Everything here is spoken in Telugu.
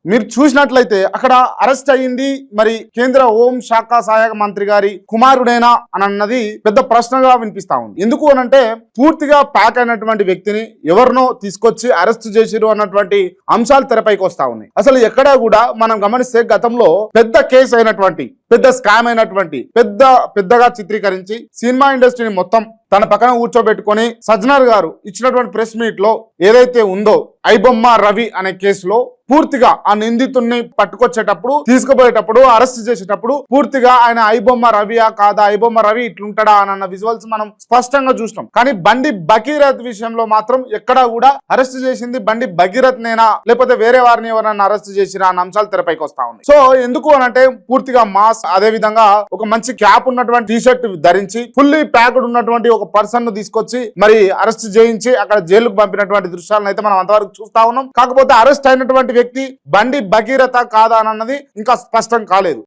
మీరు చూసినట్లయితే అక్కడ అరెస్ట్ అయ్యింది మరి కేంద్ర హోం శాఖ సహాయక మంత్రి గారి కుమారుడేనా అని అన్నది పెద్ద ప్రశ్నగా వినిపిస్తా ఉంది. ఎందుకు అనంటే పూర్తిగా ప్యాక్ అయినటువంటి వ్యక్తిని ఎవరినో తీసుకొచ్చి అరెస్ట్ చేసిరు అన్నటువంటి అంశాలు తెరపైకి వస్తా ఉన్నాయి. అసలు ఎక్కడా కూడా మనం గమనిస్తే గతంలో పెద్ద కేసు అయినటువంటి పెద్ద స్కామ్ అయినటువంటి పెద్దగా చిత్రీకరించి సినిమా ఇండస్ట్రీని మొత్తం తన పక్కన కూర్చోబెట్టుకొని సజ్జనర్ గారు ఇచ్చినటువంటి ప్రెస్ మీట్ లో ఏదైతే ఉందో ఐబొమ్మ రవి అనే కేసులో పూర్తిగా ఆ నిందితుడిని పట్టుకొచ్చేటప్పుడు తీసుకుపోయేటప్పుడు అరెస్ట్ చేసేటప్పుడు పూర్తిగా ఆయన ఐబొమ్మ రవియా కాదా, ఐబొమ్మ రవి ఇట్లుంటాడా అన్న విజువల్స్ మనం స్పష్టంగా చూసినాం. కానీ బండి భగీరథ్ విషయంలో మాత్రం ఎక్కడా కూడా అరెస్ట్ చేసింది బండి భగీరథ్ నేనా లేకపోతే వేరే వారిని ఎవరైనా అరెస్ట్ చేసిరా అన్న అంశాలు తెరపైకి వస్తా ఉన్నాయి. సో ఎందుకు అనంటే పూర్తిగా మాస్, అదే విధంగా ఒక మంచి క్యాప్ ఉన్నటువంటి టీ షర్ట్ ధరించి ఫుల్లీ ప్యాక్డ్ ఉన్నటువంటి ఒక పర్సన్ ను తీసుకొచ్చి మరి అరెస్ట్ చేయించి అక్కడ జైలుకు పంపినటువంటి దృశ్యాలను అయితే మనం అంతవరకు చూస్తా ఉన్నాం. కాకపోతే అరెస్ట్ అయినటువంటి వ్యక్తి బండి భగీరథ కాదా అన్నది ఇంకా స్పష్టం కాలేదు.